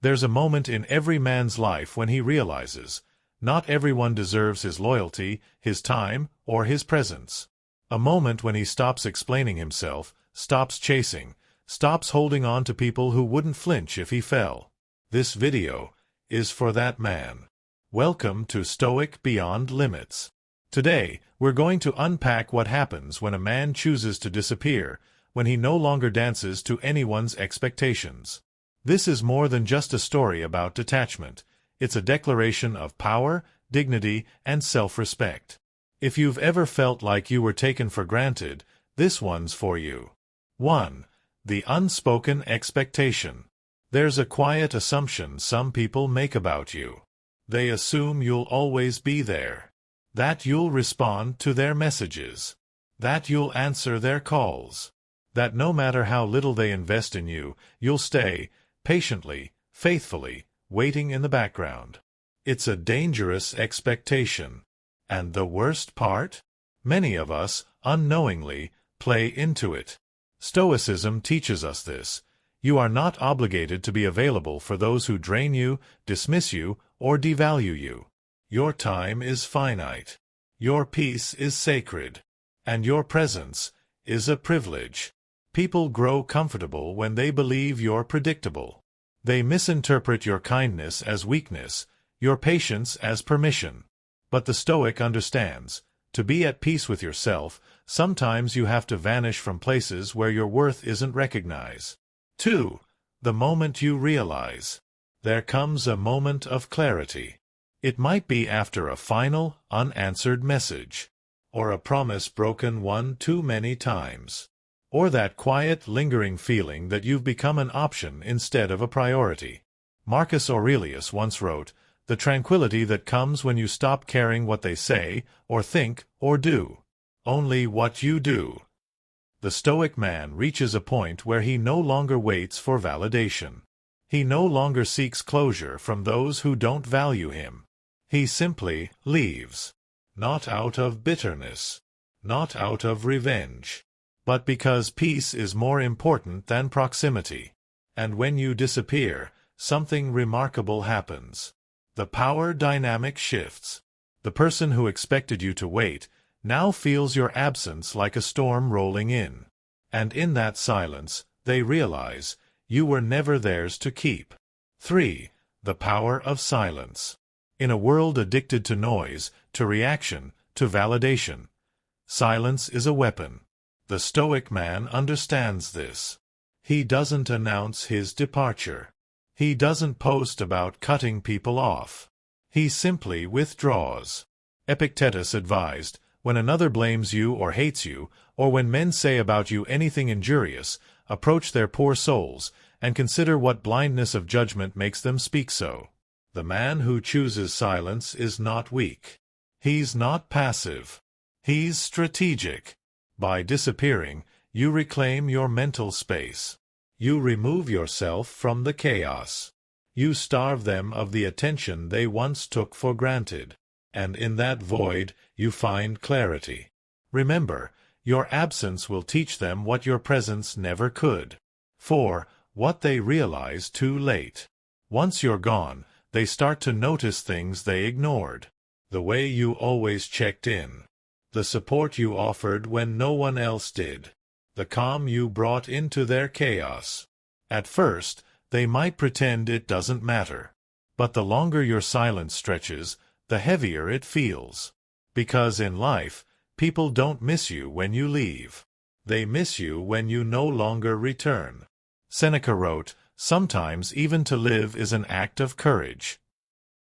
There's a moment in every man's life when he realizes, not everyone deserves his loyalty, his time, or his presence. A moment when he stops explaining himself, stops chasing, stops holding on to people who wouldn't flinch if he fell. This video is for that man. Welcome to Stoic Beyond Limits. Today, we're going to unpack what happens when a man chooses to disappear, when he no longer dances to anyone's expectations. This is more than just a story about detachment. It's a declaration of power, dignity, and self-respect. If you've ever felt like you were taken for granted, this one's for you. 1. The unspoken expectation. There's a quiet assumption some people make about you. They assume you'll always be there, that you'll respond to their messages, that you'll answer their calls, that no matter how little they invest in you, you'll stay, patiently, faithfully, waiting in the background. It's a dangerous expectation. And the worst part? Many of us, unknowingly, play into it. Stoicism teaches us this. You are not obligated to be available for those who drain you, dismiss you, or devalue you. Your time is finite. Your peace is sacred. And your presence is a privilege. People grow comfortable when they believe you're predictable. They misinterpret your kindness as weakness, your patience as permission. But the Stoic understands, to be at peace with yourself, sometimes you have to vanish from places where your worth isn't recognized. 2. The moment you realize. There comes a moment of clarity. It might be after a final, unanswered message, or a promise broken one too many times, or that quiet, lingering feeling that you've become an option instead of a priority. Marcus Aurelius once wrote, "The tranquility that comes when you stop caring what they say, or think, or do. Only what you do." The Stoic man reaches a point where he no longer waits for validation. He no longer seeks closure from those who don't value him. He simply leaves. Not out of bitterness, not out of revenge, but because peace is more important than proximity. And when you disappear, something remarkable happens. The power dynamic shifts. The person who expected you to wait now feels your absence like a storm rolling in. And in that silence, they realize you were never theirs to keep. 3. The power of silence. In a world addicted to noise, to reaction, to validation, silence is a weapon. The Stoic man understands this. He doesn't announce his departure. He doesn't post about cutting people off. He simply withdraws. Epictetus advised, when another blames you or hates you, or when men say about you anything injurious, approach their poor souls, and consider what blindness of judgment makes them speak so. The man who chooses silence is not weak. He's not passive. He's strategic. By disappearing, you reclaim your mental space. You remove yourself from the chaos. You starve them of the attention they once took for granted. And in that void, you find clarity. Remember, your absence will teach them what your presence never could. 4. What they realize too late. Once you're gone, they start to notice things they ignored. The way you always checked in. The support you offered when no one else did. The calm you brought into their chaos. At first, they might pretend it doesn't matter. But the longer your silence stretches, the heavier it feels. Because in life, people don't miss you when you leave. They miss you when you no longer return. Seneca wrote, "Sometimes even to live is an act of courage."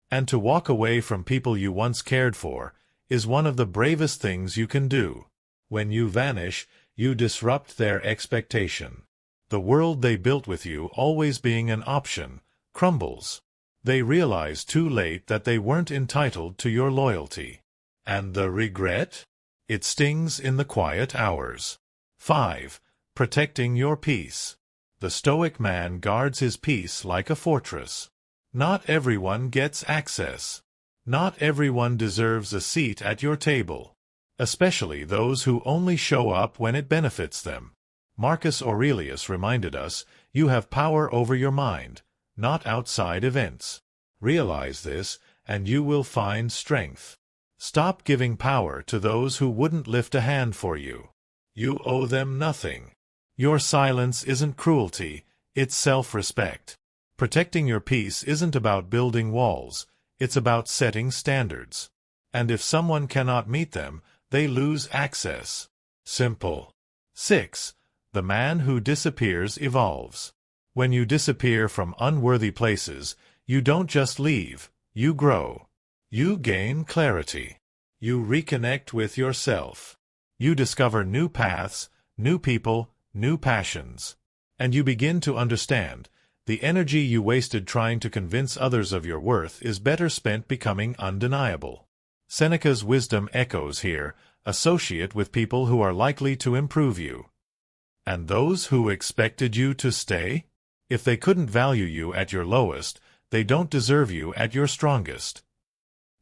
And to walk away from people you once cared for is one of the bravest things you can do. When you vanish, you disrupt their expectation. The world they built with you always being an option crumbles. They realize too late that they weren't entitled to your loyalty. And the regret? It stings in the quiet hours. 5. Protecting your peace. The Stoic man guards his peace like a fortress. Not everyone gets access. Not everyone deserves a seat at your table. Especially those who only show up when it benefits them. Marcus Aurelius reminded us, you have power over your mind, not outside events. Realize this, and you will find strength. Stop giving power to those who wouldn't lift a hand for you. You owe them nothing. Your silence isn't cruelty, it's self-respect. Protecting your peace isn't about building walls, it's about setting standards. And if someone cannot meet them, they lose access. Simple. 6. The man who disappears evolves. When you disappear from unworthy places, you don't just leave, you grow. You gain clarity. You reconnect with yourself. You discover new paths, new people, new passions. And you begin to understand, the energy you wasted trying to convince others of your worth is better spent becoming undeniable. Seneca's wisdom echoes here: associate with people who are likely to improve you. And those who expected you to stay? If they couldn't value you at your lowest, they don't deserve you at your strongest.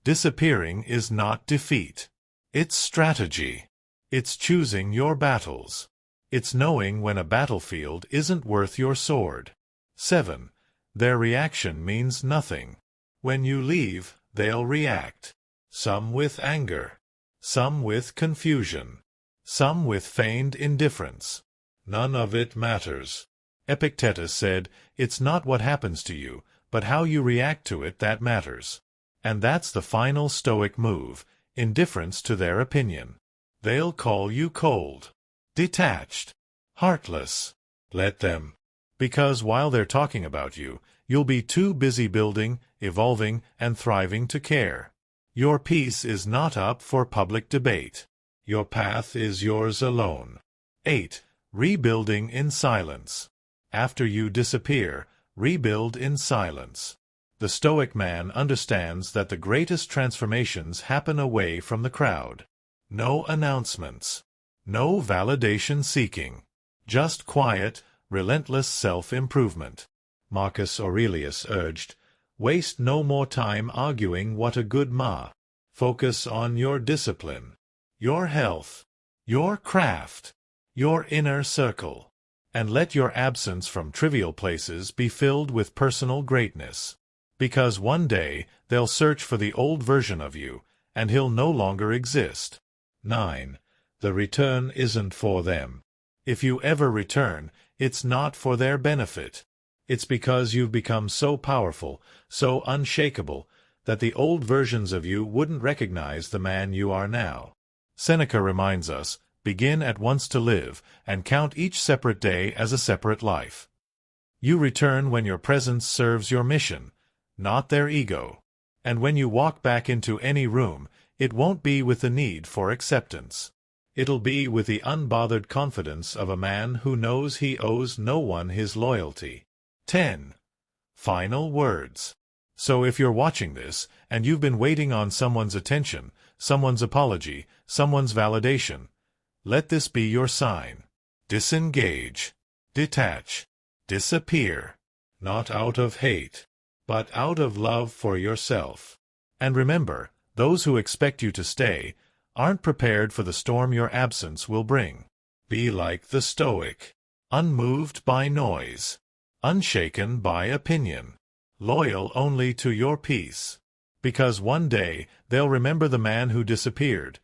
Disappearing is not defeat. It's strategy. It's choosing your battles. It's knowing when a battlefield isn't worth your sword. 7. Their reaction means nothing. When you leave, they'll react. Some with anger. Some with confusion. Some with feigned indifference. None of it matters. Epictetus said, "It's not what happens to you, but how you react to it that matters." And that's the final Stoic move: indifference to their opinion. They'll call you cold, detached, heartless. Let them. Because while they're talking about you, you'll be too busy building, evolving, and thriving to care. Your peace is not up for public debate. Your path is yours alone. 8. Rebuilding in silence. After you disappear, rebuild in silence. The Stoic man understands that the greatest transformations happen away from the crowd. No announcements. No validation seeking. Just quiet, relentless self-improvement. Marcus Aurelius urged, "Waste no more time arguing what a good ma. Focus on your discipline, your health, your craft, your inner circle, and let your absence from trivial places be filled with personal greatness. Because one day they'll search for the old version of you, and he'll no longer exist." 9. The return isn't for them. If you ever return, it's not for their benefit. It's because you've become so powerful, so unshakable, that the old versions of you wouldn't recognize the man you are now. Seneca reminds us, begin at once to live, and count each separate day as a separate life. You return when your presence serves your mission, not their ego. And when you walk back into any room, it won't be with the need for acceptance. It'll be with the unbothered confidence of a man who knows he owes no one his loyalty. 10. Final words. So if you're watching this, and you've been waiting on someone's attention, someone's apology, someone's validation, let this be your sign. Disengage. Detach. Disappear. Not out of hate, but out of love for yourself. And remember, those who expect you to stay aren't prepared for the storm your absence will bring. Be like the Stoic, unmoved by noise, unshaken by opinion, loyal only to your peace. Because one day they'll remember the man who disappeared,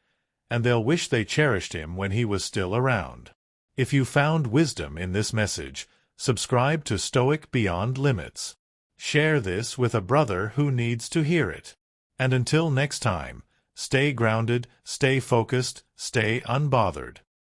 and they'll wish they cherished him when he was still around. If you found wisdom in this message, subscribe to Stoic Beyond Limits. Share this with a brother who needs to hear it. And until next time, stay grounded, stay focused, stay unbothered.